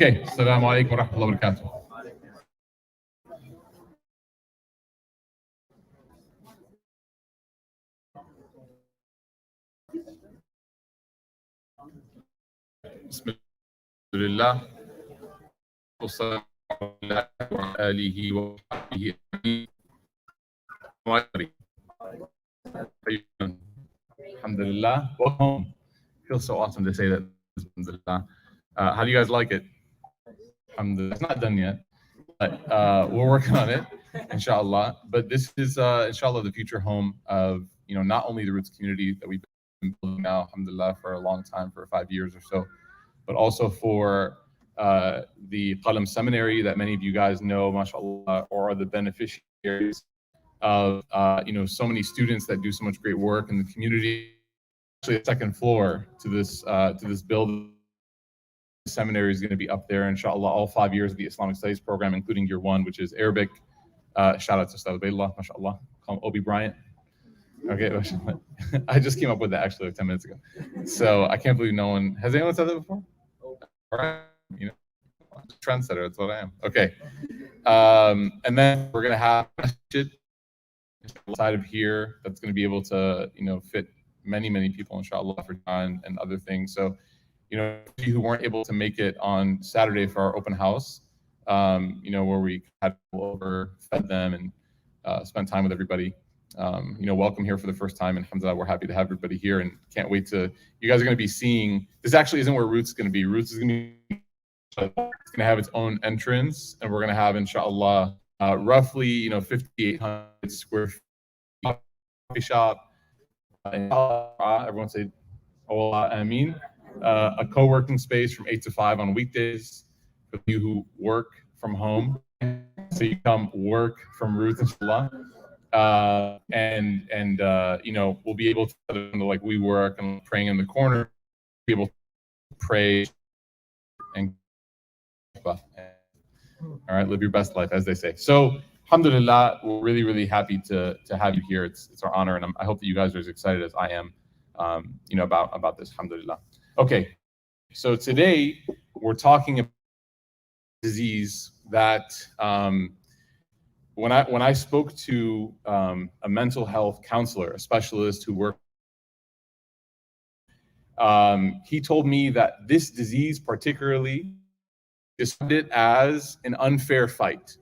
Okay, Assalamu alaikum wa rahmatullahi wa barakatuh. Bismillah. Alhamdulillah. Welcome. Feels so awesome to say that. Alhamdulillah. How do you guys like it? Alhamdulillah. It's not done yet, but we're working on it, inshallah. But this is, inshallah, the future home of, not only the Roots community that we've been building now, alhamdulillah, for a long time, for 5 years or so, but also for the Qalam Seminary that many of you guys know, mashallah, or are the beneficiaries of, so many students that do so much great work in the community. Actually, the second floor to this building. The seminary is going to be up there, inshallah, all 5 years of the Islamic Studies program, including year 1, which is Arabic. Shout out to Ustad Ubaidullah, mashallah. Call him Obi Bryant. Okay, I just came up with that actually like 10 minutes ago. So I can't believe no one, has anyone said that before? All right, trendsetter, that's what I am. Okay. And then we're going to have a masjid inside of here that's going to be able to, fit many, many people, inshallah, for John and other things. So, you who weren't able to make it on Saturday for our open house, where we had people over, fed them, and spent time with everybody. Welcome here for the first time, and alhamdulillah, we're happy to have everybody here, and can't wait to. You guys are going to be seeing. This actually isn't where Roots is going to be. Roots is going to be. It's going to have its own entrance, and we're going to have, inshallah, roughly, 5,800 square feet coffee shop. Everyone say, "Allah, Ameen." A co-working space from 8 to 5 on weekdays for you who work from home. So you come work from Roots, inshallah. We'll be able to, like we work and praying in the corner, be able to pray and all right, live your best life, as they say. So, alhamdulillah, we're really, really happy to have you here. It's our honor, and I hope that you guys are as excited as I am, about this. Alhamdulillah. Okay, so today we're talking about disease that when I spoke to a mental health counselor, a specialist who worked, he told me that this disease particularly described it as an unfair fight.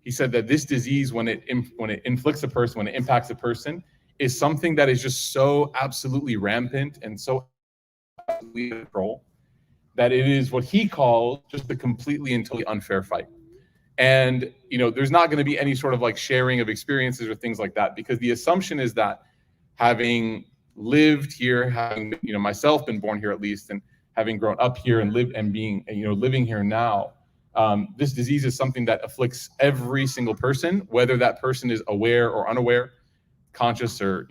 He said that this disease, when it inflicts a person, when it impacts a person, is something that is just so absolutely rampant and so control that it is what he calls just a completely and totally unfair fight. And there's not going to be any sort of like sharing of experiences or things like that, because the assumption is that having lived here, having myself been born here at least, and having grown up here and lived and being living here now, this disease is something that afflicts every single person, whether that person is aware or unaware, conscious or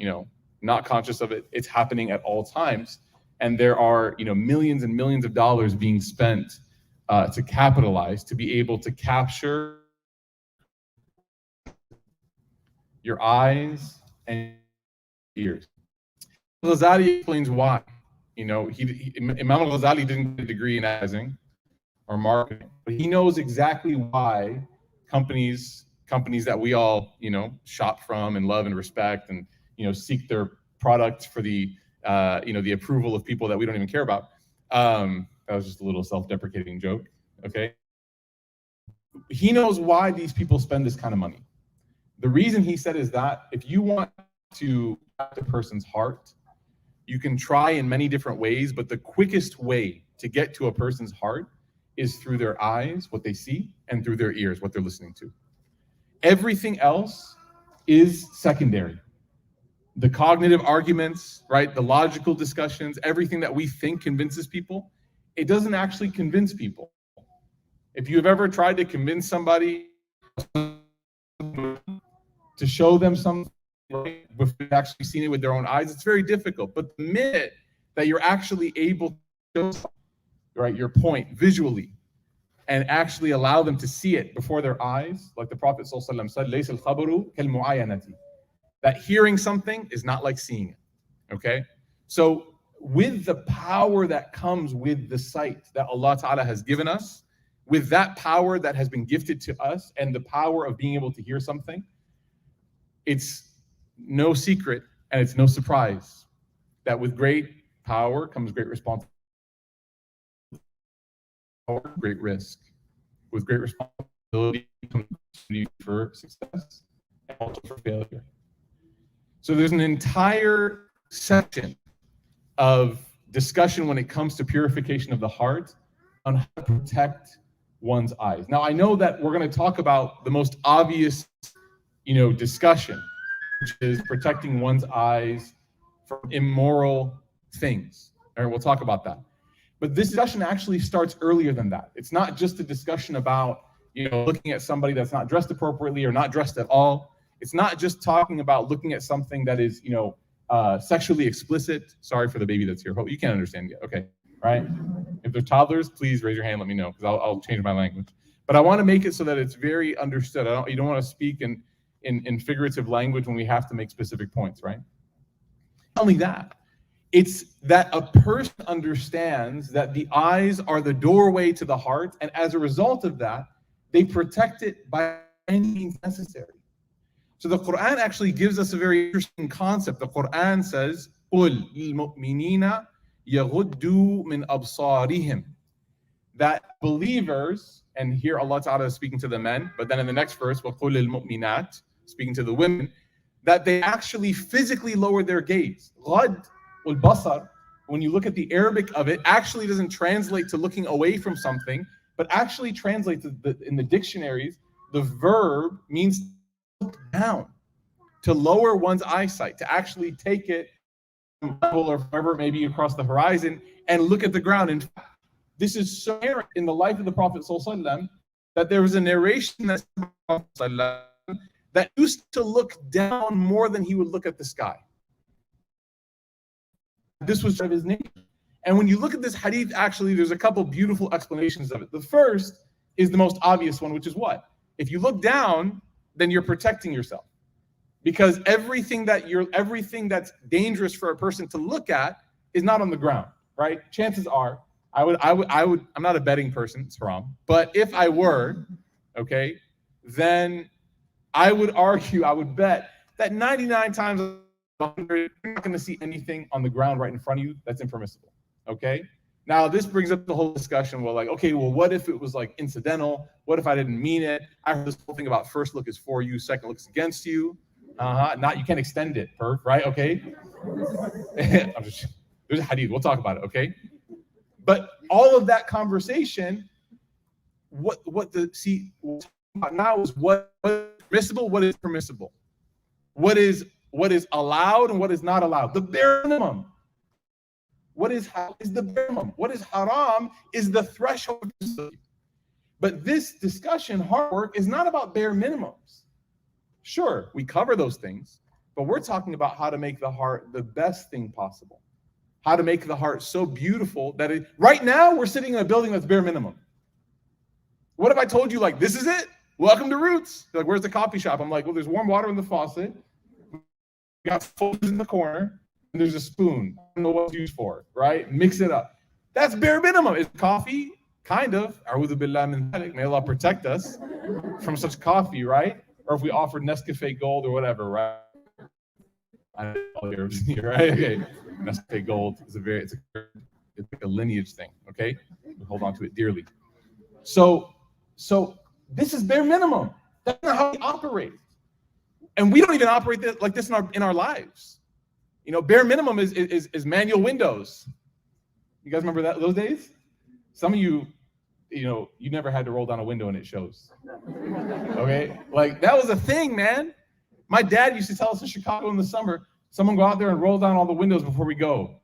not conscious of it. It's happening at all times. And there are, millions and millions of dollars being spent to capitalize, to be able to capture your eyes and ears. Ghazali explains why. Imam al-Ghazali didn't get a degree in advertising or marketing, but he knows exactly why companies that we all, shop from and love and respect and, seek their products for the the approval of people that we don't even care about. That was just a little self-deprecating joke, okay? He knows why these people spend this kind of money. The reason he said is that if you want to touch a person's heart, you can try in many different ways, but the quickest way to get to a person's heart is through their eyes, what they see, and through their ears, what they're listening to. Everything else is secondary. The cognitive arguments, right? The logical discussions, everything that we think convinces people, it doesn't actually convince people. If you've ever tried to convince somebody to show them something, right, before actually seen it with their own eyes, it's very difficult. But the minute that you're actually able to show, right, your point visually and actually allow them to see it before their eyes, like the Prophet ﷺ said, لَيْسَ الْخَبَرُ كَالْمُعَايَنَةِ, that hearing something is not like seeing it, okay? So with the power that comes with the sight that Allah Ta'ala has given us, with that power that has been gifted to us and the power of being able to hear something, it's no secret and it's no surprise that with great power comes great responsibility, great risk. With great responsibility comes opportunity for success and also for failure. So there's an entire section of discussion when it comes to purification of the heart on how to protect one's eyes. Now, I know that we're going to talk about the most obvious, discussion, which is protecting one's eyes from immoral things. All right, we'll talk about that. But this discussion actually starts earlier than that. It's not just a discussion about, looking at somebody that's not dressed appropriately or not dressed at all. It's not just talking about looking at something that is, sexually explicit. Sorry for the baby that's here. You can't understand yet. Okay, right? If they're toddlers, please raise your hand. Let me know because I'll change my language. But I want to make it so that it's very understood. You don't want to speak in figurative language when we have to make specific points, right? Not only that, it's that a person understands that the eyes are the doorway to the heart, and as a result of that, they protect it by any means necessary. So the Quran actually gives us a very interesting concept. The Quran says, قُلْ لِلْمُؤْمِنِينَ يَغُدُّوا مِنْ أَبْصَارِهِمْ. That believers, and here Allah Ta'ala is speaking to the men, but then in the next verse, وَقُلْ لِلْمُؤْمِنَاتِ, speaking to the women, that they actually physically lower their gaze. غَد والبصر, when you look at the Arabic of it, actually doesn't translate to looking away from something, but actually translates in the dictionaries, the verb means to look down, to lower one's eyesight, to actually take it from level or wherever it may be across the horizon and look at the ground. And this is so inherent in the life of the Prophet ﷺ that there was a narration that used to look down more than he would look at the sky. This was of his nature. And when you look at this hadith, actually, there's a couple beautiful explanations of it. The first is the most obvious one, which is what? If you look down, then you're protecting yourself. Because everything that's dangerous for a person to look at is not on the ground, right? Chances are, I'm not a betting person, it's haram. But if I were, okay, then I would bet that 99 times you're not going to see anything on the ground right in front of you that's impermissible. Okay. Now this brings up the whole discussion. Well, what if it was like incidental? What if I didn't mean it? I heard this whole thing about first look is for you, second look is against you. Not you can't extend it, right? Okay. There's a hadith. We'll talk about it. Okay. But all of that conversation, now is what is permissible, what is permissible, what is allowed and what is not allowed. The bare minimum. What is the bare minimum? What is haram is the threshold. But this discussion, Heartwork, is not about bare minimums. Sure, we cover those things, but we're talking about how to make the heart the best thing possible. How to make the heart so beautiful that right now we're sitting in a building that's bare minimum. What if I told you, this is it? Welcome to Roots. They're like, where's the coffee shop? I'm like, well, there's warm water in the faucet. We got folders in the corner, and there's a spoon. I don't know what it's used for, right? Mix it up. That's bare minimum. Is coffee? Kind of. A'udhu billah min dhalik. May Allah protect us from such coffee, right? Or if we offered Nescafe Gold or whatever, right? I don't know, right? Okay. Nescafe Gold is it's like a lineage thing, okay? We hold on to it dearly. So this is bare minimum. That's not how we operate. And we don't even operate like this in our lives. Bare minimum is manual windows. You guys remember those days? Some of you, you never had to roll down a window and it shows. Okay? That was a thing, man. My dad used to tell us in Chicago in the summer, someone go out there and roll down all the windows before we go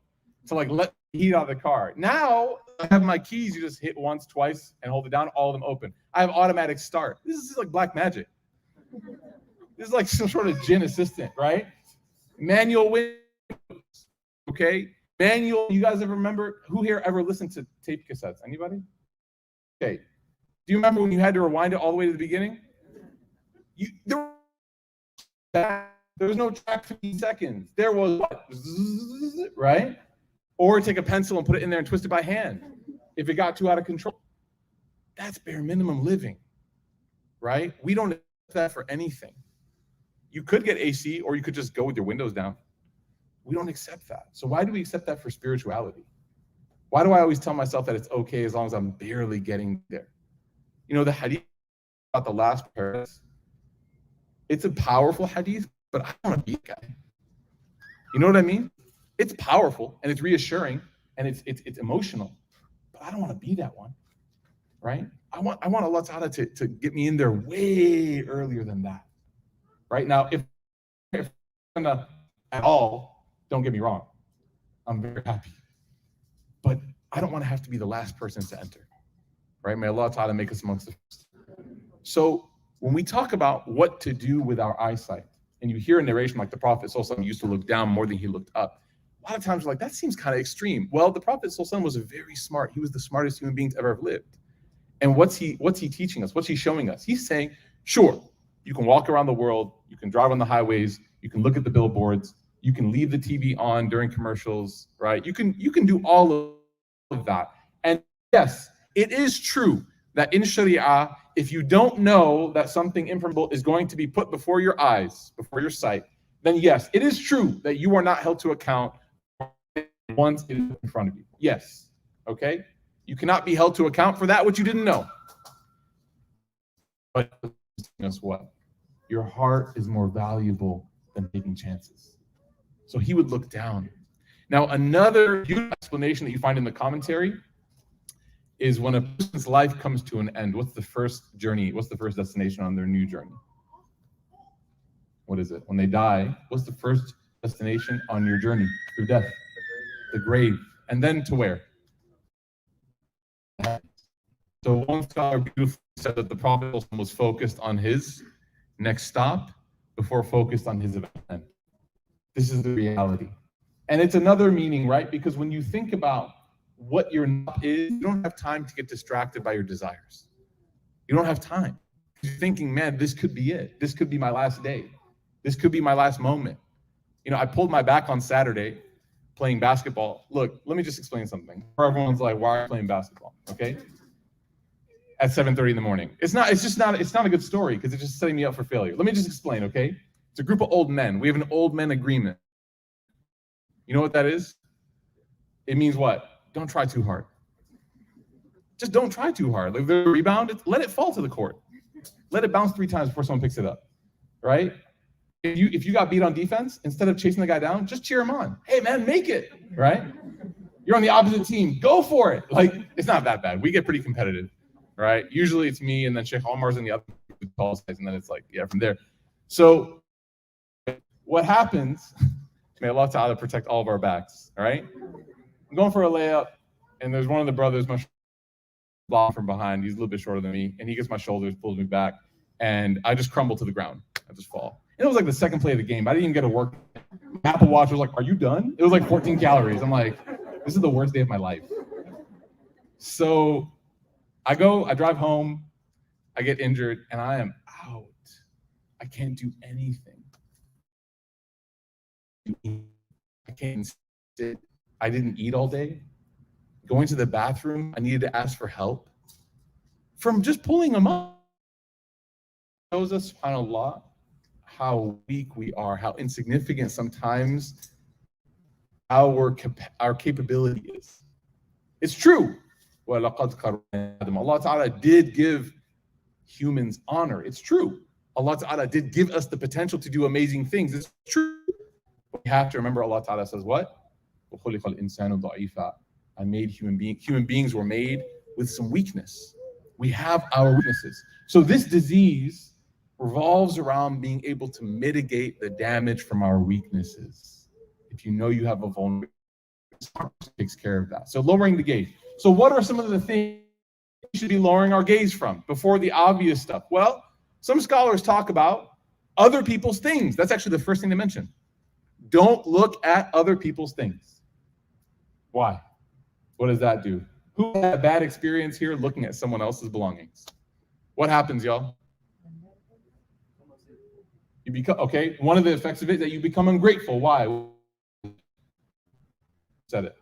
to let the heat out of the car. Now I have my keys. You just hit once, twice, and hold it down. All of them open. I have automatic start. This is like black magic. This is like some sort of jinn assistant, right? Manual windows. Okay? Manual. You guys ever remember? Who here ever listened to tape cassettes? Anybody? Okay. Do you remember when you had to rewind it all the way to the beginning? There was no track for 15 seconds. There was what? Right? Or take a pencil and put it in there and twist it by hand if it got too out of control. That's bare minimum living, right? We don't accept that for anything. You could get AC, or you could just go with your windows down. We don't accept that. So why do we accept that for spirituality? Why do I always tell myself that it's okay as long as I'm barely getting there? You know, the hadith about the last paradise, it's a powerful hadith, but I don't want to be a guy. You know what I mean? It's powerful and it's reassuring and it's emotional, but I don't want to be that one, right? I want Allah Ta'ala to get me in there way earlier than that, right? Now, if I'm not at all, don't get me wrong, I'm very happy, but I don't want to have to be the last person to enter, right? May Allah Ta'ala make us amongst the first. So when we talk about what to do with our eyesight, and you hear a narration like the Prophet ﷺ used to look down more than he looked up, a lot of times we're like, that seems kind of extreme. Well, the Prophet ﷺ was very smart. He was the smartest human being to ever have lived. And what's he teaching us? What's he showing us? He's saying, sure, you can walk around the world, you can drive on the highways, you can look at the billboards, you can leave the TV on during commercials, right? You can do all of that. And yes, it is true that in Sharia, if you don't know that something impermissible is going to be put before your eyes, before your sight, then yes, it is true that you are not held to account once it is in front of you. Yes, okay? You cannot be held to account for that which you didn't know. But guess what? Your heart is more valuable than taking chances. So he would look down. Now, another beautiful explanation that you find in the commentary is when a person's life comes to an end, what's the first journey? What's the first destination on their new journey? What is it? When they die, what's the first destination on your journey through death? The grave. And then to where? So one scholar beautifully said that the Prophet was focused on his next stop before focused on his event. This is the reality. And it's another meaning, right? Because when you think about what your not is, you don't have time to get distracted by your desires. You don't have time. You're thinking, man, this could be it. This could be my last day. This could be my last moment. You know, I pulled my back on Saturday playing basketball. Look, let me just explain something. Everyone's like, why are you playing basketball? Okay? At 7:30 in the morning. It's not a good story because it's just setting me up for failure. Let me just explain, okay? It's a group of old men. We have an old men agreement. You know what that is? It means what? Don't try too hard. Just don't try too hard. Like the rebound, let it fall to the court. Let it bounce 3 times before someone picks it up, right? If you got beat on defense, instead of chasing the guy down, just cheer him on. Hey man, make it, right? You're on the opposite team, go for it. Like, it's not that bad. We get pretty competitive, right? Usually it's me and then Sheikh Omar's in the other tall size, and then it's like, yeah, from there. So what happens, may Allah Ta'ala protect all of our backs, all right? I'm going for a layup, and there's one of the brothers, my block from behind. He's a little bit shorter than me, and he gets my shoulders, pulls me back, and I just crumble to the ground. I just fall. And it was like the second play of the game. I didn't even get to work. Apple Watch was like, "Are you done?" It was like 14 calories. I'm like, this is the worst day of my life. So I drive home, I get injured, and I am out. I can't do anything. I can't sit. I didn't eat all day. Going to the bathroom, I needed to ask for help. From just pulling them up, it shows us, subhanAllah, how weak we are, how insignificant sometimes our capability is. It's true. Allah Ta'ala did give humans honor. It's true. Allah Ta'ala did give us the potential to do amazing things. It's true. But we have to remember Allah Ta'ala says what? I made human beings were made with some weakness. We have our weaknesses. So this disease revolves around being able to mitigate the damage from our weaknesses. If you know you have a vulnerability, it takes care of that. So lowering the gaze. So what are some of the things we should be lowering our gaze from before the obvious stuff? Well, some scholars talk about other people's things. That's actually the first thing they mention. Don't look at other people's things. Why? What does that do? Who had a bad experience here looking at someone else's belongings? What happens, y'all? You become, okay, one of the effects of it is that you become ungrateful. Why? Said it.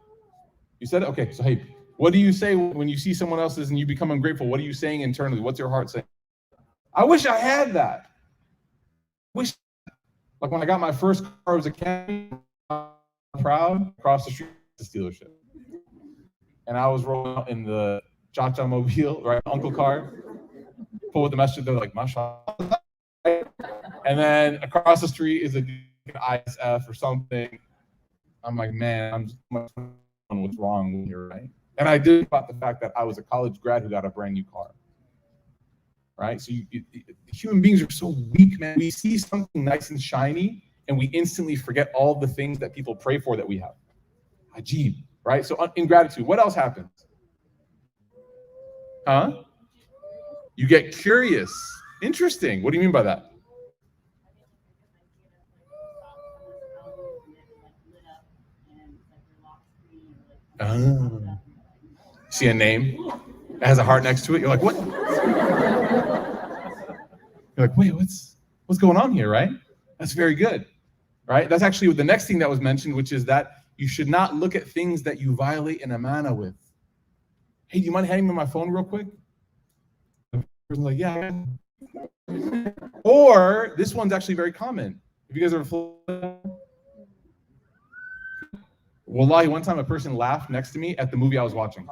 You said it? Okay, so hey, what do you say when you see someone else's and you become ungrateful? What are you saying internally? What's your heart saying? I wish I had that. Wish, like when I got my first car, it was a Camry, proud, across the street, the dealership. And I was rolling out in the Cha-Cha Mobile, right, uncle car, pull with the message, they're like, mashallah. And then across the street is an ISF or something. I'm like, man, I'm just what's wrong with you, right? And I did about the fact that I was a college grad who got a brand new car, right? So human beings are so weak, man. We see something nice and shiny, and we instantly forget all the things that people pray for that we have. Ajib, right? So ingratitude. What else happens? Huh? You get curious. Interesting. What do you mean by that? See a name that has a heart next to it. You're like, what? You're like, wait, what's going on here, right? That's very good, right? That's actually the next thing that was mentioned, which is that you should not look at things that you violate an amana with. Hey, do you mind handing me my phone real quick? The person's like, yeah. Or this one's actually very common. If you guys ever Wallahi, one time a person laughed next to me at the movie I was watching.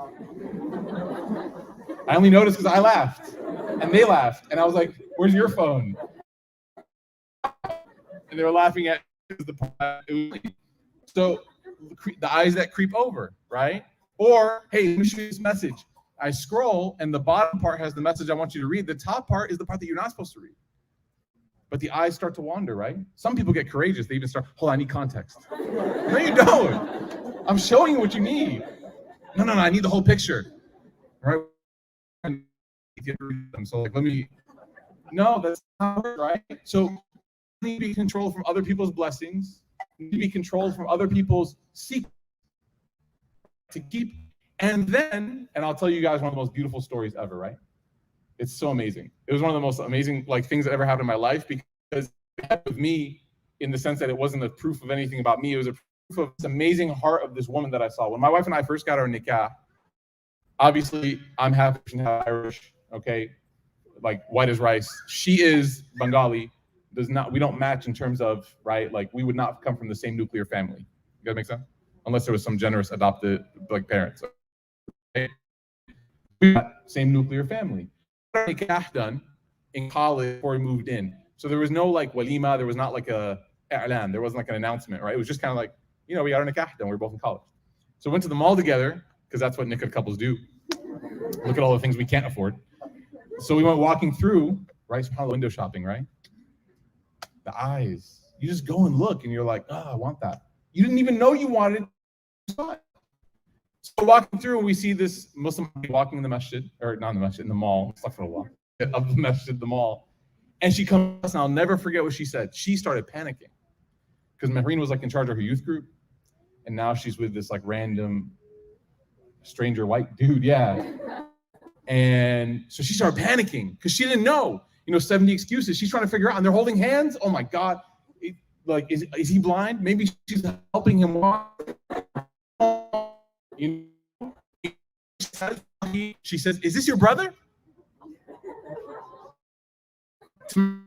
I only noticed because I laughed, and they laughed, and I was like, where's your phone? And they were laughing at the so the eyes that creep over, right? Or, hey, let me show you this message. I scroll, and the bottom part has the message I want you to read. The top part is the part that you're not supposed to read. But the eyes start to wander, right? Some people get courageous. They even start, hold on, I need context. No, you don't. I'm showing you what you need. No, I need the whole picture. Right? So like, no, that's not right. So you need to be controlled from other people's blessings. You need to be controlled from other people's secrets to keep. And then, and I'll tell you guys one of the most beautiful stories ever, right? It's so amazing. It was one of the most amazing things that ever happened in my life, because it happened with me in the sense that it wasn't a proof of anything about me. It was a proof of this amazing heart of this woman that I saw. When my wife and I first got our nikah, obviously I'm half Irish, okay, like white as rice. She is Bengali. We don't match in terms of, right, like we would not come from the same nuclear family. You guys make sense? Unless there was some generous adopted parents. Okay? We got same nuclear family. Nikah done in college before we moved in. So there was no like walima, there was not like a i'lan, there wasn't like an announcement, right? It was just kind of like, we got our nikah done, we were both in college. So we went to the mall together, because that's what nikah couples do. Look at all the things we can't afford. So we went walking through, right? So window shopping, right? The eyes. You just go and look and you're like, I want that. You didn't even know you wanted it. So walking through, we see this Muslim walking in the masjid, or not in the masjid, in the mall, of the masjid, the mall. And she comes, and I'll never forget what she said. She started panicking because Mehreen was like in charge of her youth group. And now she's with this like random stranger white dude. Yeah. And so she started panicking because she didn't know, 70 excuses. She's trying to figure out, and they're holding hands. Oh my God. Is he blind? Maybe she's helping him walk. She says, is this your brother? And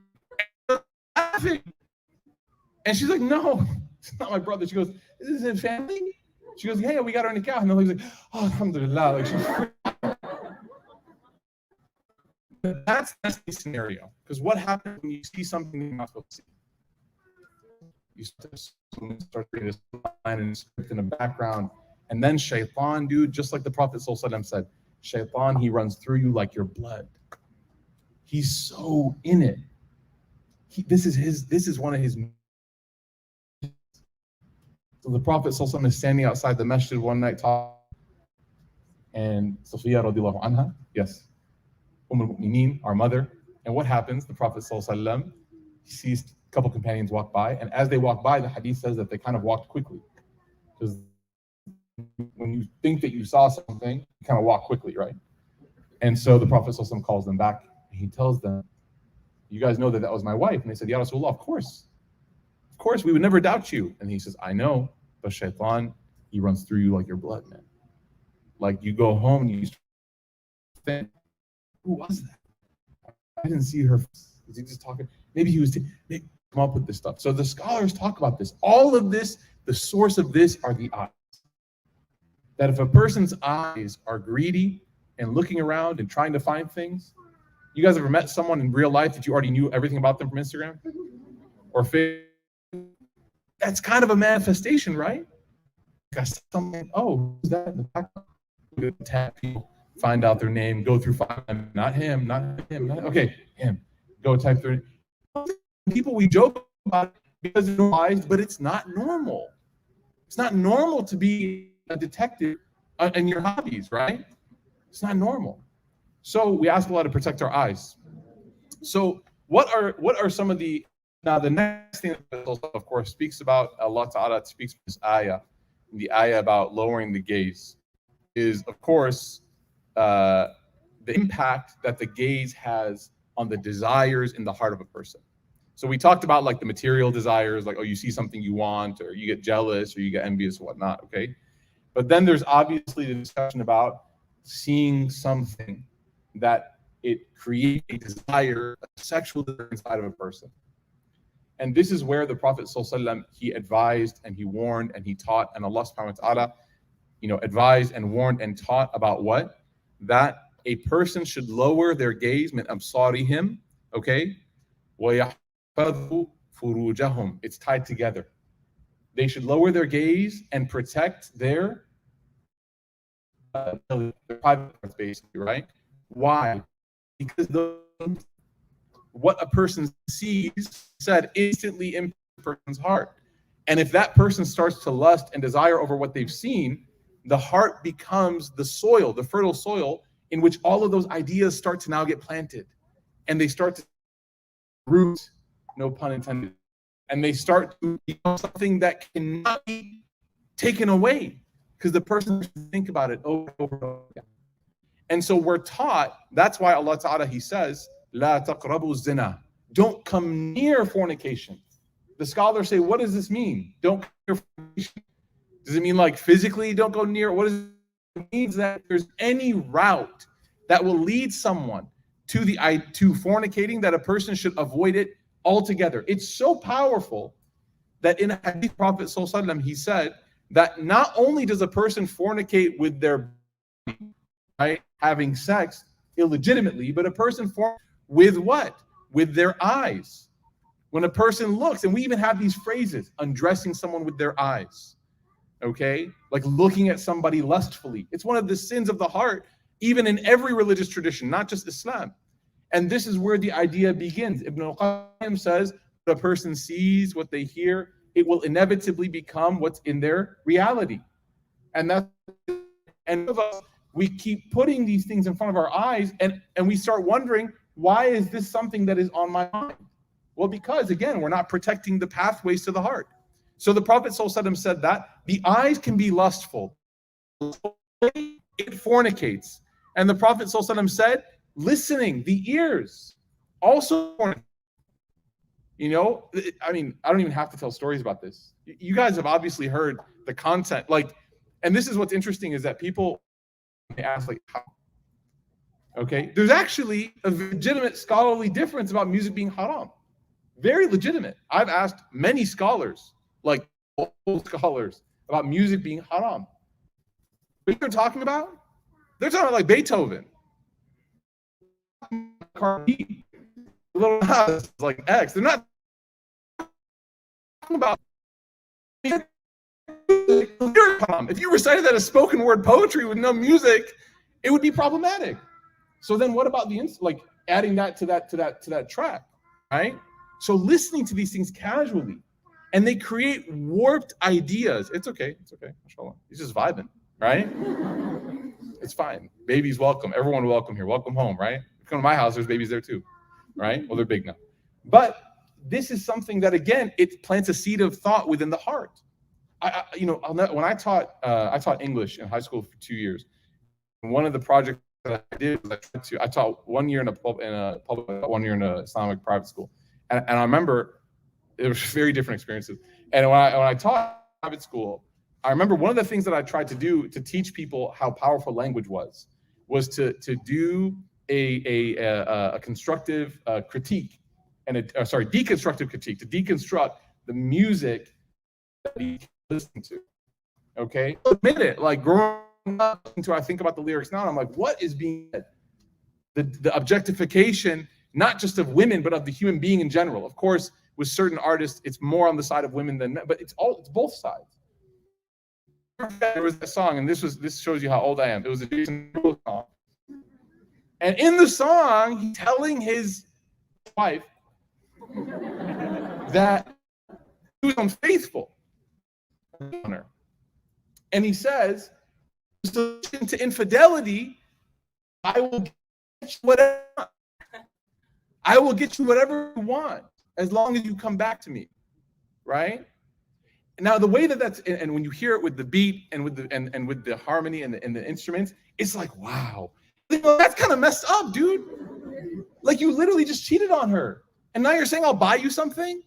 she's like, no, it's not my brother. She goes, is this his family? She goes, yeah, we got our nikah. And he's like, oh, alhamdulillah. Like, that's the scenario. Because what happens when you see something you're not supposed to see? You start reading this line and script in the background. And then shaitan, dude, just like the Prophet ﷺ said, shaitan, he runs through you like your blood. He's so in it. This is one of his. So the Prophet ﷺ is standing outside the masjid one night talking, and Safiya radiallahu anha, yes, al-Mu'mineen, our mother. And what happens? The Prophet ﷺ sees a couple companions walk by, and as they walk by, the hadith says that they kind of walked quickly. Because when you think that you saw something, you kind of walk quickly, right? And so the Prophet ﷺ calls them back, and he tells them, you guys know that was my wife. And they said, Ya Rasulullah, of course, we would never doubt you. And he says, I know, but shaitan, he runs through you like your blood, man. Like you go home and you think, who was that? I didn't see her. Was he just talking? Maybe he was come up with this stuff. So the scholars talk about this. All of this, the source of this are the eyes. That if a person's eyes are greedy and looking around and trying to find things, you guys ever met someone in real life that you already knew everything about them from Instagram or Facebook? That's kind of a manifestation, right? Got something. Oh, who's that in the background? Tap people, find out their name, go through five. Not him. Okay, him. Go type through. People we joke about because it's normalized, but it's not normal. It's not normal to be a detective in your hobbies, right? It's not normal. So we ask Allah to protect our eyes. So what are some of the, now the next thing that of course speaks about, Allah Ta'ala speaks this ayah, the ayah about lowering the gaze, is of course the impact that the gaze has on the desires in the heart of a person. So we talked about like the material desires, like, oh, you see something you want, or you get jealous, or you get envious, or whatnot, okay? But then there's obviously the discussion about seeing something that it creates a desire, a sexual desire inside of a person. And this is where the Prophet ﷺ, he advised and he warned and he taught, and Allah subhanahu wa ta'ala, advised and warned and taught about what? That a person should lower their gaze, min absarihim, okay? وَيَحْفَظُوا فُرُوجَهُم. It's tied together. They should lower their gaze and protect their private parts, basically, right? Why? Because what a person sees said instantly impacts a person's heart. And if that person starts to lust and desire over what they've seen, the heart becomes the soil, the fertile soil, in which all of those ideas start to now get planted. And they start to root, no pun intended. And they start to become something that cannot be taken away because the person has to think about it over and over again. And so we're taught, that's why Allah Ta'ala, he says, La taqrabu zina. Don't come near fornication. The scholars say, what does this mean? Don't come near fornication. Does it mean like physically don't go near? What does it mean? That if there's any route that will lead someone to fornicating, that a person should avoid it altogether. It's so powerful that in a hadith, Prophet ﷺ, he said that not only does a person fornicate with their body, right, having sex illegitimately, but a person with what? With their eyes. When a person looks, and we even have these phrases, undressing someone with their eyes, okay? Like looking at somebody lustfully. It's one of the sins of the heart, even in every religious tradition, not just Islam. And this is where the idea begins. Ibn al-Qayyim says, the person sees what they hear, it will inevitably become what's in their reality. And we keep putting these things in front of our eyes, and we start wondering, why is this something that is on my mind? Well, because again, we're not protecting the pathways to the heart. So the Prophet ﷺ said that the eyes can be lustful. It fornicates. And the Prophet ﷺ said, listening, the ears, also fornicate. I mean, I don't even have to tell stories about this. You guys have obviously heard the content, and this is what's interesting is that people ask, how? Okay, there's actually a legitimate scholarly difference about music being haram. Very legitimate. I've asked many scholars, old scholars, about music being haram. What they're talking about? They're talking about Beethoven, Cardi, Little Nas, X. They're not talking about. If you recited that as spoken word poetry with no music, it would be problematic. So then, what about adding that to that track, right? So listening to these things casually, and they create warped ideas. It's okay. Mashallah. He's just vibing, right? It's fine. Baby's welcome. Everyone welcome here. Welcome home, right? Come to my house. There's babies there too, right? Well, they're big now. But this is something that, again, it plants a seed of thought within the heart. When I taught English in high school for 2 years. One of the projects that I did was I taught 1 year in a public, 1 year in an Islamic private school, and I remember it was very different experiences. And when I taught private school, I remember one of the things that I tried to do to teach people how powerful language was to do a constructive critique and deconstructive critique, to deconstruct the music that you listen to. Okay, admit it. Like growing up, until I think about the lyrics now, and I'm like, what is being said? The objectification, not just of women, but of the human being in general. Of course, with certain artists, it's more on the side of women than men, but it's both sides. There was that song, and this shows you how old I am. It was a Jason Derulo song, and in the song, he's telling his wife that he was unfaithful on her, and he says, "In solution to infidelity, I will get you whatever. I will get you whatever you want as long as you come back to me," right? Now, the way that's, and when you hear it with the beat and with the harmony and the instruments, it's like, wow, that's kind of messed up, dude. Like, you literally just cheated on her, and now you're saying I'll buy you something,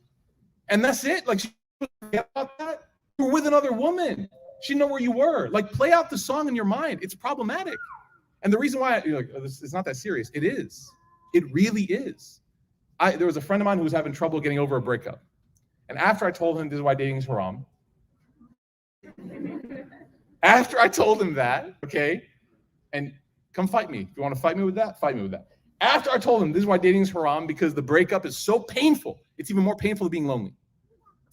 and that's it. Like, she forget about that. You were with another woman. She didn't know where you were. Like, play out the song in your mind. It's problematic, and the reason why you're like, oh, this is not that serious. It is. It really is. There was a friend of mine who was having trouble getting over a breakup. And after I told him this is why dating is haram, after I told him that, okay, and come fight me. If you want to fight me with that, fight me with that. After I told him this is why dating is haram, because the breakup is so painful. It's even more painful than being lonely,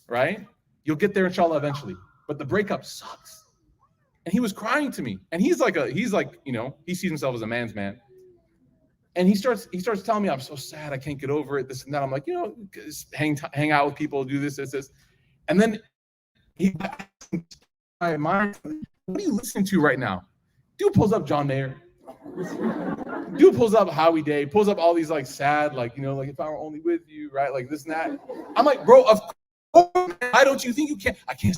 right? You'll get there, inshallah, eventually. But the breakup sucks. And he was crying to me. And he's like, you know, he sees himself as a man's man. And he starts telling me, I'm so sad, I can't get over it, this and that. I'm like, you know, hang out with people, do this. And then he my mind, what are you listening to right now? Dude pulls up John Mayer. Dude pulls up Howie Day, pulls up all these like sad, like, you know, like if I were only with you, right? Like this and that. I'm like, bro, of course, why don't you think you can? I can't.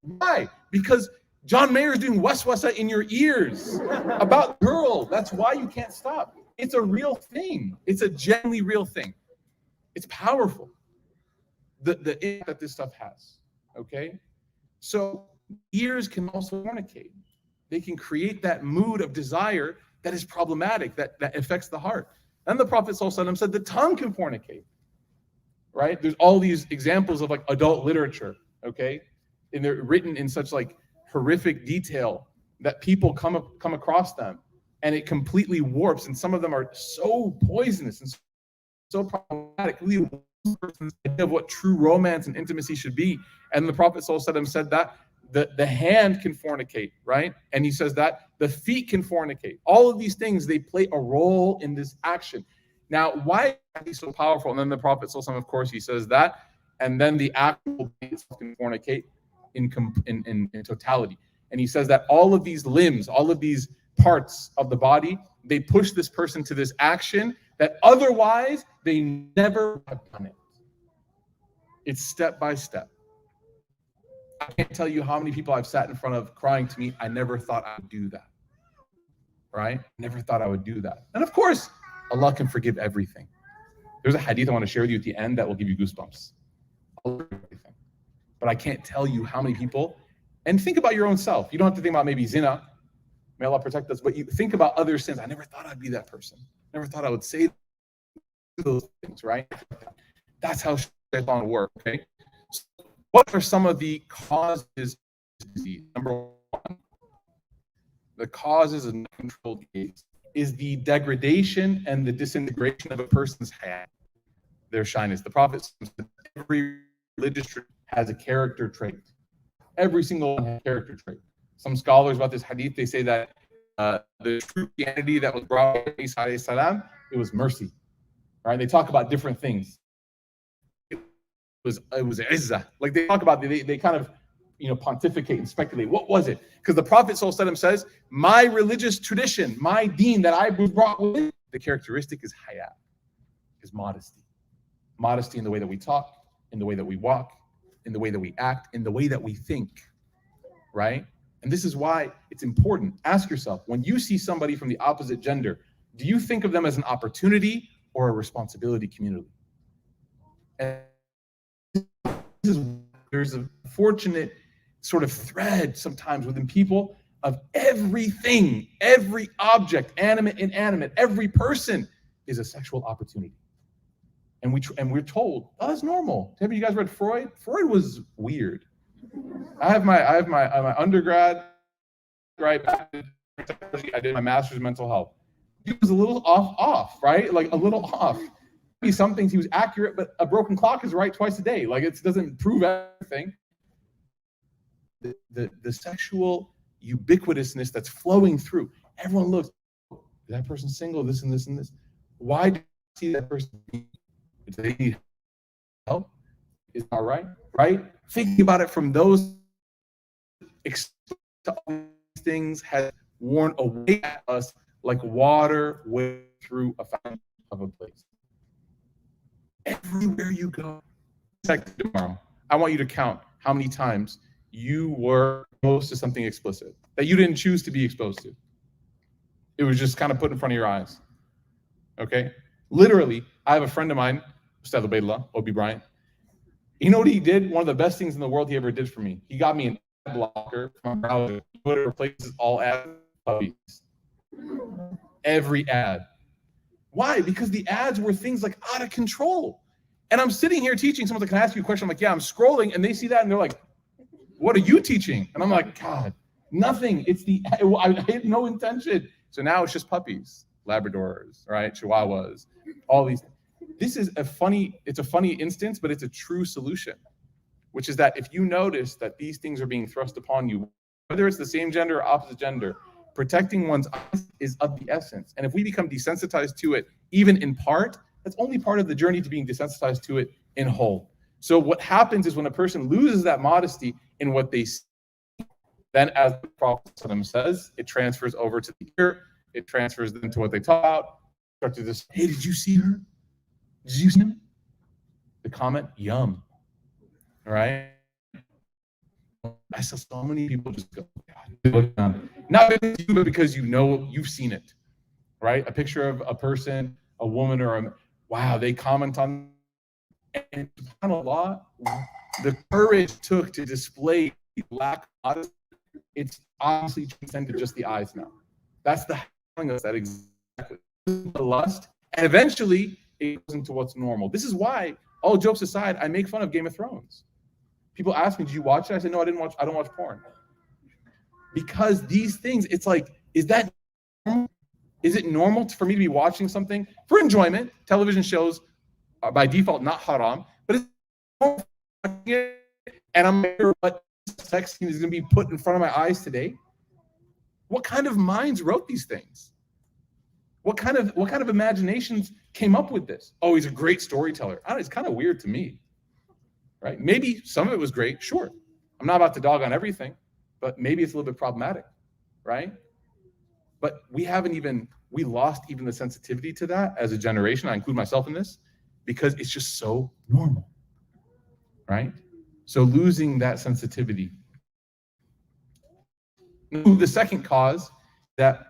Why? Because John Mayer is doing waswasa in your ears about girl. That's why you can't stop. It's a real thing. It's a genuinely real thing. It's powerful. The impact that this stuff has. Okay? So ears can also fornicate. They can create that mood of desire that is problematic, that affects the heart. And the Prophet ﷺ said the tongue can fornicate. Right? There's all these examples of like adult literature, okay? And they're written in such like horrific detail that people come across them and it completely warps, and some of them are so poisonous and so problematic, really person's idea of what true romance and intimacy should be. And the Prophet ﷺ said that the hand can fornicate, right? And he says that the feet can fornicate. All of these things, they play a role in this action. Now, why is he so powerful? And then the Prophet ﷺ, of course, he says that, and then the actual itself can fornicate in totality. And he says that all of these limbs, all of these parts of the body, they push this person to this action that otherwise they never have done it. It's step by step. I can't tell you how many people I've sat in front of crying to me, I never thought I would do that. Right? Never thought I would do that. And of course, Allah can forgive everything. There's a hadith I want to share with you at the end that will give you goosebumps. Everything. But I can't tell you how many people, and think about your own self. You don't have to think about maybe zina. May Allah protect us, but you think about other sins. I never thought I'd be that person. Never thought I would say those things, right? That's how shaitan works, okay? So what are some of the causes of disease? Number one, the causes of uncontrolled gaze is the degradation and the disintegration of a person's hayat, their shyness. The Prophet said every religious trait has a character trait. Every single one has a character trait. Some scholars about this hadith, they say that the true Christianity that was brought by Isa alayhi salam, it was mercy. Right? They talk about different things. It was izzah. Like they talk about, they kind of, you know, pontificate and speculate. What was it? Because the Prophet ﷺ says, my religious tradition, my deen that I was brought with, the characteristic is haya, is modesty. Modesty in the way that we talk, in the way that we walk, in the way that we act, in the way that we think, right? And this is why it's important. Ask yourself, when you see somebody from the opposite gender, do you think of them as an opportunity or a responsibility community? And there's a fortunate sort of thread sometimes within people of everything, every object, animate, inanimate, every person is a sexual opportunity. And we're told, oh, that's normal. Have you guys read Freud? Freud was weird. I have my undergrad, right? I did my master's in mental health. He was a little off, right? Like a little off. Maybe some things he was accurate, but a broken clock is right twice a day. Like it doesn't prove everything. The sexual ubiquitousness that's flowing through. Everyone looks, is that person single, this and this and this. Why do you see that person? Do they need help? Is that right? Right? Thinking about it from those things has worn away at us like water way through a fountain of a place. Everywhere you go. Tomorrow, I want you to count how many times you were exposed to something explicit that you didn't choose to be exposed to. It was just kind of put in front of your eyes. Okay? Literally, I have a friend of mine, Ustad Ubaidullah, Obi Bryant. You know what he did? One of the best things in the world he ever did for me. He got me an ad blocker from my browser. It replaces all ads with puppies. Every ad. Why? Because the ads were things like out of control. And I'm sitting here teaching. Someone's like, can I ask you a question? I'm like, yeah, I'm scrolling. And they see that and they're like, what are you teaching? And I'm like, God, nothing. I had no intention. So now it's just puppies, Labradors, right? Chihuahuas, all these. This is a funny instance, but it's a true solution, which is that if you notice that these things are being thrust upon you, whether it's the same gender or opposite gender, protecting one's eyes is of the essence. And if we become desensitized to it, even in part, that's only part of the journey to being desensitized to it in whole. So what happens is when a person loses that modesty in what they see, then as the Prophet says, it transfers over to the ear, it transfers into what they talk about, start to just, hey, did you see her? Did you see him? The comment, yum. All right? I saw so many people just go, God. Not because you, but because you know you've seen it, right? A picture of a person, a woman, or a, wow, they comment on, and subhanAllah, the courage it took to display lack of modesty, it's honestly transcended just the eyes now. That's the telling us that exactly the lust, and eventually it goes into what's normal. This is why, all jokes aside, I make fun of Game of Thrones. People ask me, did you watch it? I said, no, I don't watch porn. Because these things, it's like, is that normal? Is it normal for me to be watching something for enjoyment? Television shows are by default not haram, but it's normal, and I'm sure what sex scene is going to be put in front of my eyes today. What kind of minds wrote these things? What kind of imaginations came up with this? Oh, he's a great storyteller. I don't know, it's kind of weird to me, right? Maybe some of it was great, sure. I'm not about to dog on everything, but maybe it's a little bit problematic, right? But we lost even the sensitivity to that as a generation. I include myself in this because it's just so normal, right? So losing that sensitivity. The second cause that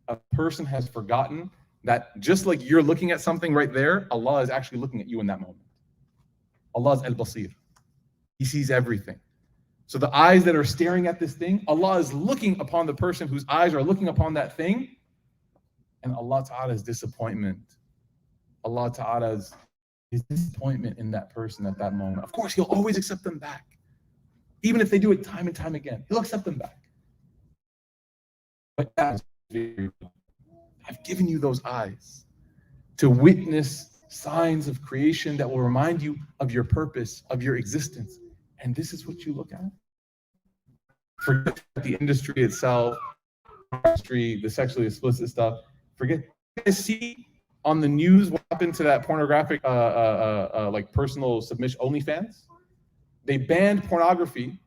a person has forgotten that just like you're looking at something right there, Allah is actually looking at you in that moment. Allah is al-Basir. He sees everything. So the eyes that are staring at this thing, Allah is looking upon the person whose eyes are looking upon that thing, and Allah Ta'ala's disappointment. Allah Ta'ala's his disappointment in that person at that moment. Of course, He'll always accept them back. Even if they do it time and time again, He'll accept them back. But I've given you those eyes to witness signs of creation that will remind you of your purpose, of your existence. And this is what you look at. Forget the industry itself, the sexually explicit stuff. Forget. You guys see on the news what happened to that pornographic, like personal submission OnlyFans? They banned pornography,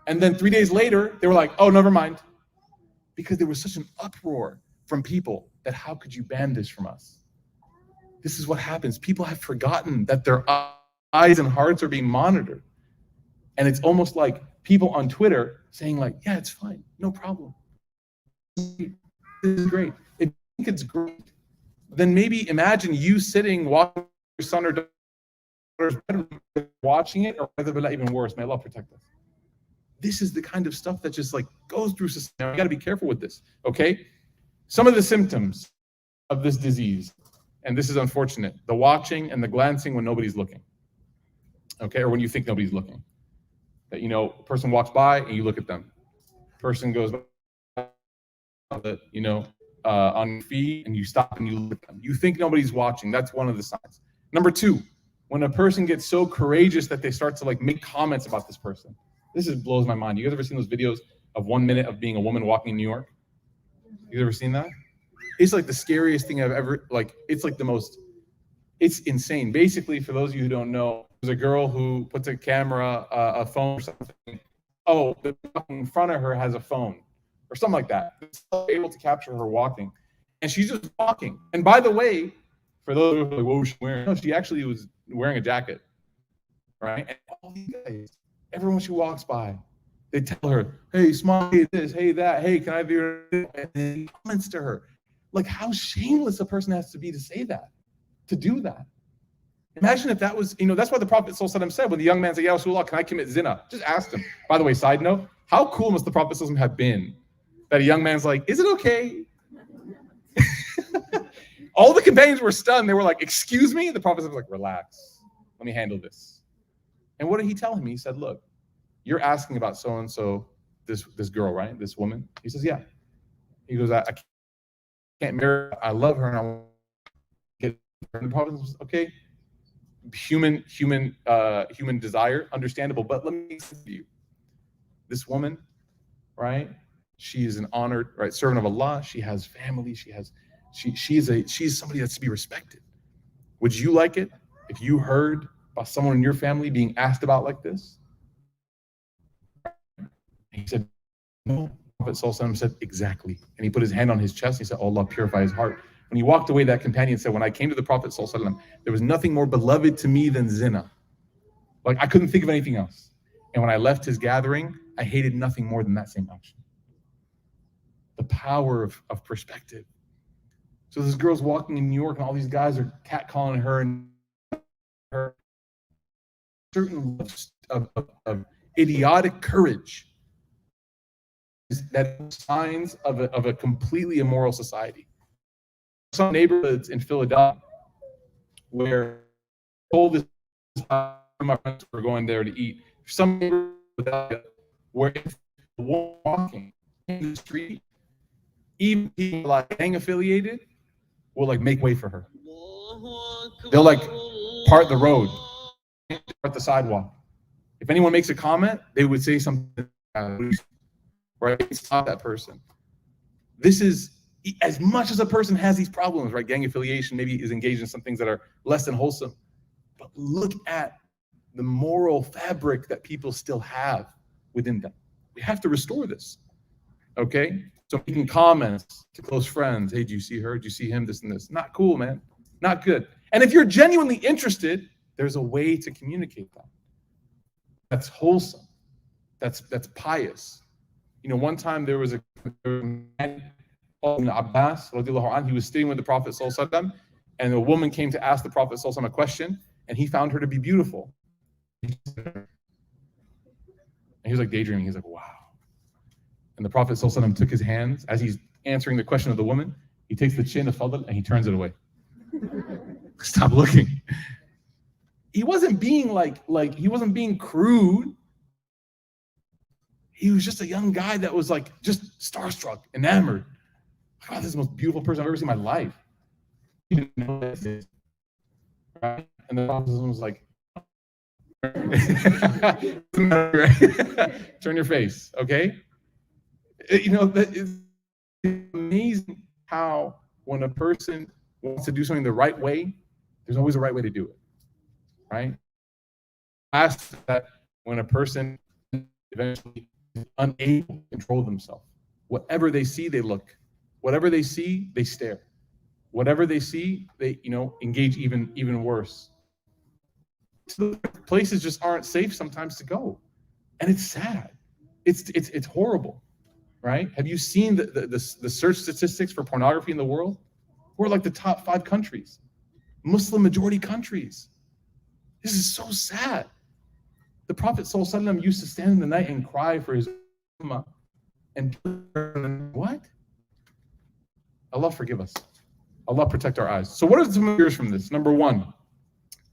and then 3 days later they were like, "Oh, never mind," because there was such an uproar from people that how could you ban this from us? This is what happens. People have forgotten that their eyes and hearts are being monitored. And it's almost like people on Twitter saying like, yeah, it's fine, no problem. This is great. If you think it's great, then maybe imagine you sitting watching your son or daughter's bedroom watching it, or even worse, may Allah protect us. This is the kind of stuff that just like goes through society. Now, you got to be careful with this, okay? Some of the symptoms of this disease, and this is unfortunate, the watching and the glancing when nobody's looking, okay? Or when you think nobody's looking. That, a person walks by and you look at them. Person goes by, on your feet and you stop and you look at them. You think nobody's watching. That's one of the signs. Number two, when a person gets so courageous that they start to like make comments about this person. This blows my mind. You guys ever seen those videos of 1 minute of being a woman walking in New York? You ever seen that? It's like the scariest thing I've ever, it's like the most, it's insane. Basically, for those of you who don't know, there's a girl who puts a camera, a phone or something. Oh, the person in front of her has a phone or something like that. It's able to capture her walking. And she's just walking. And by the way, for those who are like, what was she wearing? No, she actually was wearing a jacket, right? And all these guys, everyone she walks by, they tell her, hey, smile, hey, this, hey, that, hey, can I be your, and he comments to her. Like, how shameless a person has to be to say that, to do that. Imagine if that was, that's why the Prophet ﷺ said, when the young man said, Ya Rasulullah, can I commit zina? Just asked him. By the way, side note, how cool must the Prophet ﷺ have been that a young man's like, is it okay? All the companions were stunned. They were like, excuse me? The Prophet was like, relax. Let me handle this. And what did he tell him? He said, look, you're asking about so-and-so, this girl, right? This woman. He says, yeah. He goes, I can't marry her. I love her and I want to get her. And the Prophet says, okay, human desire, understandable. But let me say to you, this woman, right? She is an honored, right, servant of Allah. She has family. She's somebody that's to be respected. Would you like it if you heard about someone in your family being asked about like this? He said, no. Prophet ﷺ said, exactly. And he put his hand on his chest. And he said, oh, Allah, purify his heart. When he walked away, that companion said, when I came to the Prophet ﷺ, there was nothing more beloved to me than zina. Like, I couldn't think of anything else. And when I left his gathering, I hated nothing more than that same action. The power of perspective. So this girl's walking in New York and all these guys are catcalling her and her certain of idiotic courage that signs of a completely immoral society. Some neighborhoods in Philadelphia where told this my friends were going there to eat. Some neighborhoods where if walking in the street, even people like gang affiliated will like make way for her. They'll like part the road, part the sidewalk. If anyone makes a comment, they would say something, right? Stop that person. This is, as much as a person has these problems, right? Gang affiliation maybe is engaged in some things that are less than wholesome. But look at the moral fabric that people still have within them. We have to restore this, okay? So making comments to close friends, hey, do you see her? Do you see him? This and this. Not cool, man. Not good. And if you're genuinely interested, there's a way to communicate that. That's wholesome. That's pious. One time there was a man called Abbas, he was staying with the Prophet ﷺ, and a woman came to ask the Prophet ﷺ a question, and he found her to be beautiful. And he was like daydreaming. He's like, wow. And the Prophet ﷺ took his hands as he's answering the question of the woman. He takes the chin of Fadl and he turns it away. Stop looking. He wasn't being he wasn't being crude. He was just a young guy that was like just starstruck, enamored. God, this is the most beautiful person I've ever seen in my life. He didn't know this. Right? And the Prophet was like, turn your face, okay? That is amazing how when a person wants to do something the right way, there's always a right way to do it, right? Ask that when a person eventually is unable to control themselves, whatever they see, they look. Whatever they see, they stare. Whatever they see, they engage even worse. So places just aren't safe sometimes to go, and it's sad. It's horrible, right? Have you seen the search statistics for pornography in the world? We're like the top 5 countries, Muslim majority countries. This is so sad. The Prophet ﷺ used to stand in the night and cry for his ummah. And what? Allah forgive us. Allah protect our eyes. So what are some fears from this? Number one,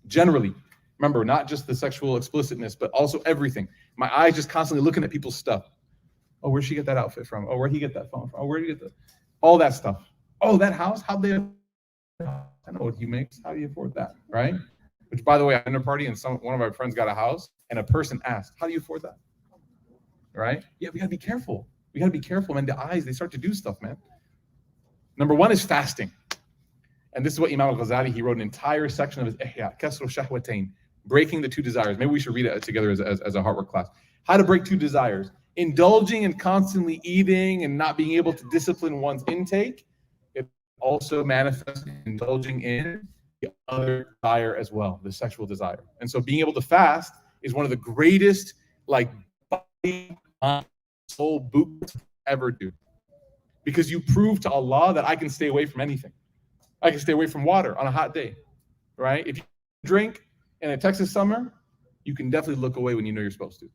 generally, remember, not just the sexual explicitness, but also everything. My eyes just constantly looking at people's stuff. Oh, where'd she get that outfit from? Oh, where'd he get that phone from? Oh, where'd he get all that stuff? Oh, that house? How'd they? I know what he makes. How do you afford that? Right? Which, by the way, at a dinner party, and one of our friends got a house, and a person asked, "How do you afford that?" Right? Yeah, we gotta be careful. We gotta be careful, man. The eyes, they start to do stuff, man. Number one is fasting. And this is what Imam al-Ghazali, he wrote an entire section of his Ihya, Kasru Shahwatain, breaking the two desires. Maybe we should read it together as a Heartwork class. How to break two desires. Indulging and constantly eating and not being able to discipline one's intake. It also manifests in indulging in the other desire as well, the sexual desire. And so being able to fast is one of the greatest, like, body, mind, soul boots ever do. Because you prove to Allah that I can stay away from anything. I can stay away from water on a hot day, right? If you drink in a Texas summer, you can definitely look away when you know you're supposed to,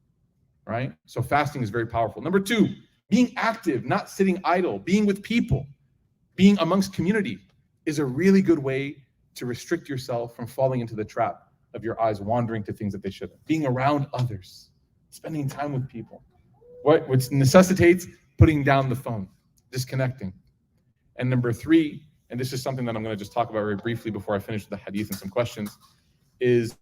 right? So fasting is very powerful. Number two, being active, not sitting idle, being with people, being amongst community is a really good way to restrict yourself from falling into the trap of your eyes wandering to things that they shouldn't. Being around others, spending time with people, which necessitates putting down the phone, disconnecting. And number three, and this is something that I'm going to just talk about very briefly before I finish the hadith and some questions, is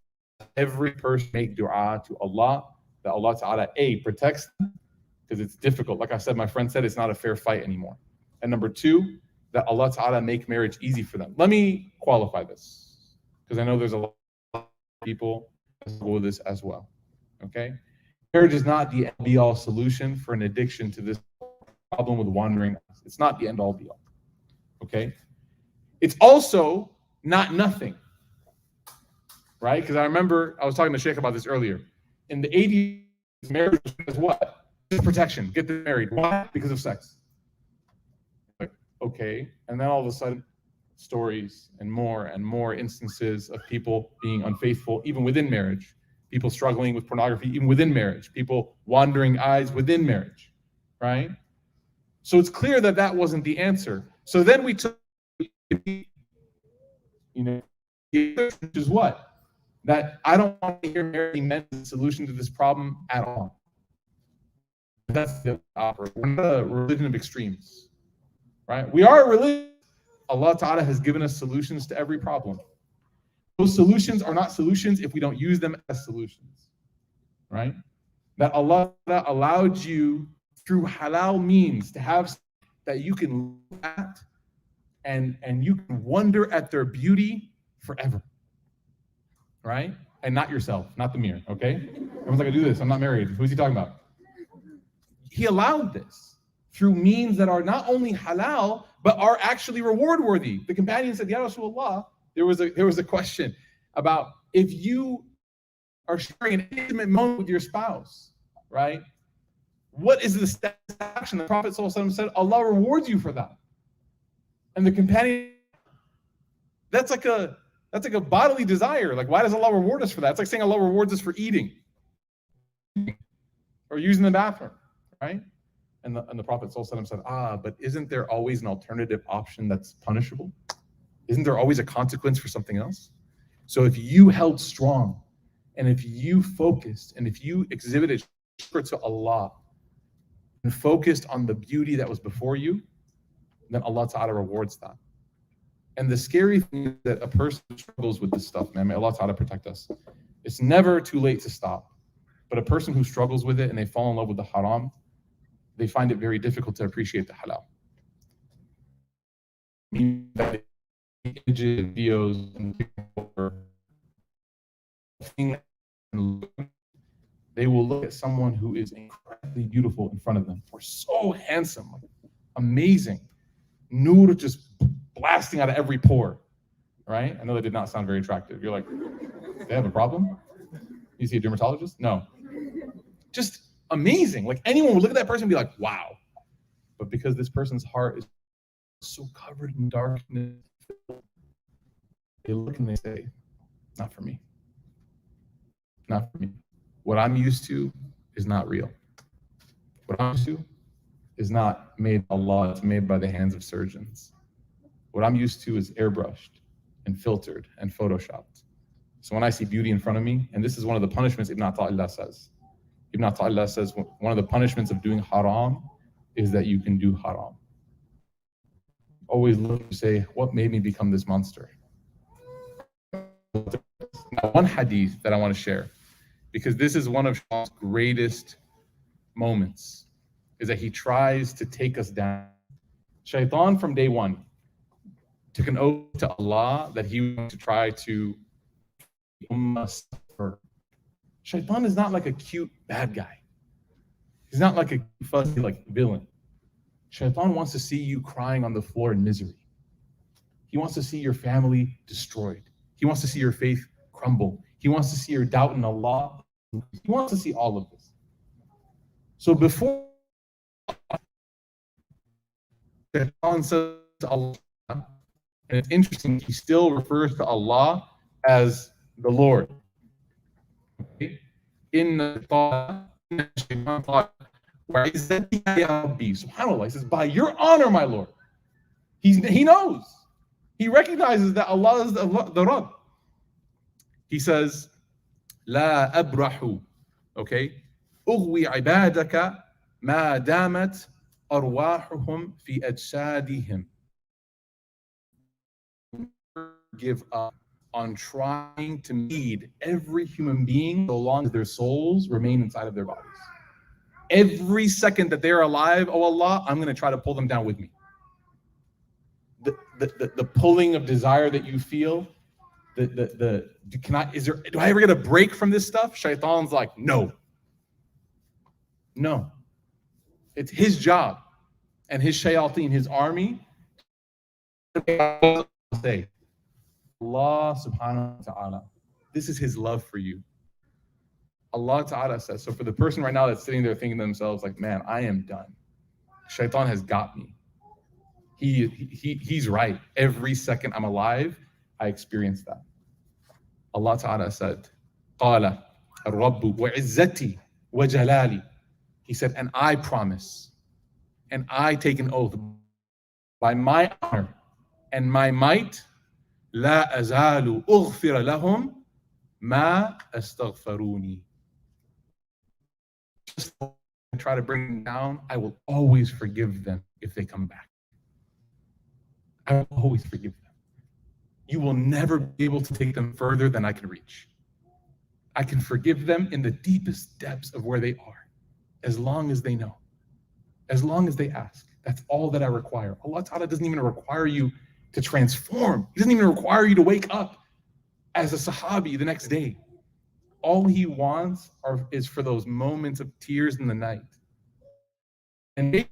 every person make dua to Allah, that Allah Ta'ala, A, protects them, because it's difficult. Like I said, my friend said, it's not a fair fight anymore. And number two, that Allah Ta'ala make marriage easy for them. Let me qualify this, because I know there's a lot of people who struggle with this as well, okay? Marriage is not the be-all solution for an addiction to this problem with wandering. It's not the end-all be-all, okay? It's also not nothing, right? Because I remember I was talking to Sheikh about this earlier. In the 80s, marriage was what? Just protection. Get them married. Why? Because of sex. Like, okay. And then all of a sudden, stories and more instances of people being unfaithful, even within marriage. People struggling with pornography, even within marriage. People wandering eyes within marriage, right? So it's clear that that wasn't the answer. So then we took, which is what? That I don't want to hear marrying men as a solution to this problem at all. That's the opposite. We're not a religion of extremes, right? We are a religion. Allah Ta'ala has given us solutions to every problem. Those solutions are not solutions if we don't use them as solutions, right? That Allah allowed you through halal means to have that you can look at and you can wonder at their beauty forever, right? And not yourself, not the mirror, okay? Everyone's like, I do this, I'm not married. Who's he talking about? He allowed this through means that are not only halal, but are actually reward worthy. The companion said, Ya Rasulullah, there was a question about if you are sharing an intimate moment with your spouse, right? What is the satisfaction? The Prophet ﷺ said, Allah rewards you for that. And the companion, that's like a bodily desire. Like, why does Allah reward us for that? It's like saying Allah rewards us for eating or using the bathroom, right? And the Prophet ﷺ said, but isn't there always an alternative option that's punishable? Isn't there always a consequence for something else? So if you held strong, and if you focused, and if you exhibited shukr to Allah, and focused on the beauty that was before you, then Allah Ta'ala rewards that. And the scary thing is that a person struggles with this stuff, man. May Allah Ta'ala protect us. It's never too late to stop. But a person who struggles with it and they fall in love with the haram, they find it very difficult to appreciate the halal. Images, videos, and they will look at someone who is incredibly beautiful in front of them, or so handsome, like, amazing, nur just blasting out of every pore, right? I know that did not sound very attractive. You're like, they have a problem? You see a dermatologist? No. Just amazing. Like, anyone would look at that person and be like, wow. But because this person's heart is so covered in darkness, they look and they say, not for me. Not for me. What I'm used to is not real. What I'm used to is not made by Allah, it's made by the hands of surgeons. What I'm used to is airbrushed and filtered and photoshopped. So when I see beauty in front of me, and this is one of the punishments Ibn Ata'illah says. Ibn Ata'illah says one of the punishments of doing haram is that you can do haram. Always look to say, what made me become this monster? Now, one hadith that I want to share, because this is one of Shaitan's greatest moments, is that he tries to take us down. Shaitan from day one took an oath to Allah that he was to try to suffer. Shaitan is not like a cute bad guy. He's not like a fuzzy like villain. Shaitan wants to see you crying on the floor in misery. He wants to see your family destroyed. He wants to see your faith crumble. He wants to see your doubt in Allah. He wants to see all of this. So before Shaitan says to Allah, and it's interesting, he still refers to Allah as the Lord. Okay? In the thought, subhanAllah, he says, by your honor, my Lord. He knows. He recognizes that Allah is the Rabb. He says, La abrahu, okay? Ughwi ibadaka ma damat arwahuhum fi ajsadihim. Give up on trying to feed every human being so long as their souls remain inside of their bodies. Every second that they're alive, oh Allah, I'm going to try to pull them down with me. The pulling of desire that you feel, do I ever get a break from this stuff? Shaitan's like, no. It's his job and his shayateen, his army. Say, Allah subhanahu wa ta'ala, this is his love for you. Allah ta'ala says, so for the person right now that's sitting there thinking to themselves like, man, I am done. Shaitan has got me. He's right. Every second I'm alive, I experience that. Allah ta'ala said, قَالَ الرَّبُّ وَعِزَّتِي وَجَلَالِي. He said, and I promise, and I take an oath by my honor and my might, لا أزال أغفر لهم ما استغفروني. Just try to bring them down, I will always forgive them if they come back. I will always forgive them. You will never be able to take them further than I can reach. I can forgive them in the deepest depths of where they are, as long as they know, as long as they ask. That's all that I require. Allah Ta'ala doesn't even require you to transform. He doesn't even require you to wake up as a Sahabi the next day. All he wants is for those moments of tears in the night. And maybe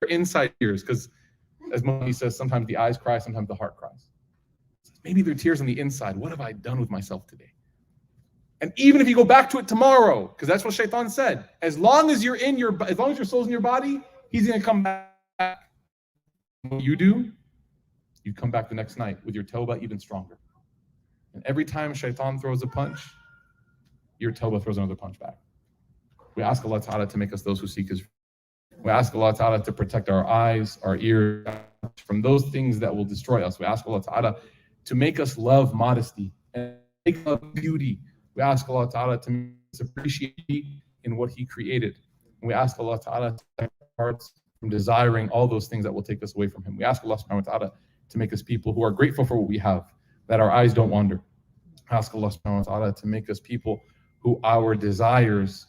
inside tears, because as Moni says, sometimes the eyes cry, sometimes the heart cries. Maybe they're tears on the inside. What have I done with myself today? And even if you go back to it tomorrow, because that's what Shaitan said, as long as your soul's in your body, he's going to come back. What you do, you come back the next night with your tawbah even stronger. And every time Shaitan throws a punch, your tawbah throws another punch back. We ask Allah Ta'ala to make us those who seek His. We ask Allah Ta'ala to protect our eyes, our ears from those things that will destroy us. We ask Allah Ta'ala to make us love modesty and make love beauty. We ask Allah Ta'ala to make us appreciate in what He created. And we ask Allah Ta'ala to protect our hearts from desiring all those things that will take us away from Him. We ask Allah Subhanahu wa Ta'ala to make us people who are grateful for what we have, that our eyes don't wander. Ask Allah Subhanahu wa Ta'ala to make us people who our desires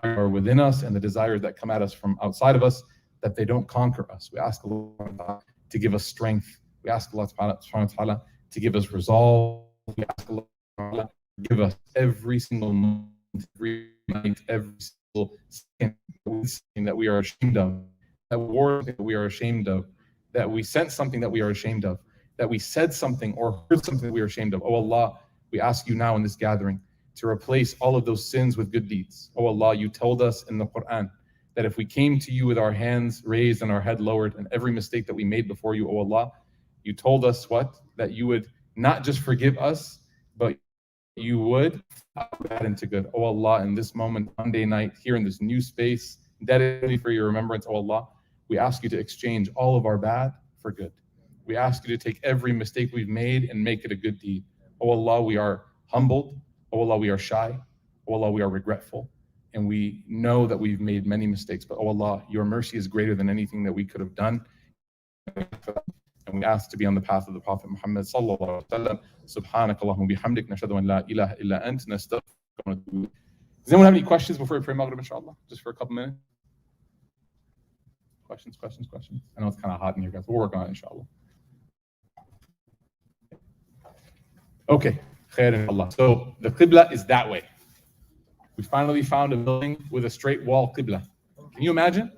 are within us, and the desires that come at us from outside of us, that they don't conquer us. We ask Allah to give us strength. We ask Allah Subhanahu wa Ta'ala to give us resolve. We ask Allah to give us every single moment, every night, every single second that we are ashamed of, that war that we are ashamed of, that we sent something that we are ashamed of, that we said something or heard something that we are ashamed of. Oh Allah, we ask you now in this gathering to replace all of those sins with good deeds. Oh Allah, you told us in the Quran that if we came to you with our hands raised and our head lowered and every mistake that we made before you, oh Allah, you told us what? That you would not just forgive us, but you would that into good. Oh Allah, in this moment, Monday night, here in this new space, dedicated for your remembrance, oh Allah, we ask you to exchange all of our bad for good. We ask you to take every mistake we've made and make it a good deed. Oh Allah, we are humbled. Oh Allah, we are shy. Oh Allah, we are regretful. And we know that we've made many mistakes, but oh Allah, your mercy is greater than anything that we could have done. And we ask to be on the path of the Prophet Muhammad sallallahu alaihi wasallam. Subhanak Allahumma bihamdik, nashhadu an la ilaha illa ant, nastaghfiruka wa natubu ilayk. Does anyone have any questions before we pray Maghrib, inshallah? Just for a couple minutes. Questions. I know it's kind of hot in here, guys. We'll work on it, inshallah. Okay, khair inshallah. So the Qibla is that way. We finally found a building with a straight wall Qibla. Can you imagine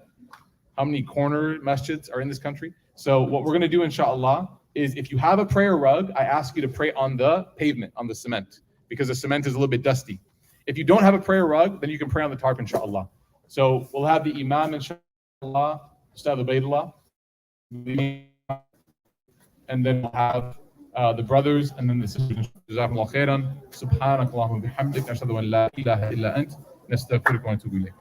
how many corner masjids are in this country? So what we're going to do, inshallah, is if you have a prayer rug, I ask you to pray on the pavement, on the cement, because the cement is a little bit dusty. If you don't have a prayer rug, then you can pray on the tarp, inshallah. So we'll have the imam, inshallah, Ustad Ubaidullah, and then we'll have the brothers and then the sisters. Jazakumullah khairan. Subhanak Allahumma bihamdik, nashhadu an la ilaha illa ant, nastaghfiruka wa natubu ilayk.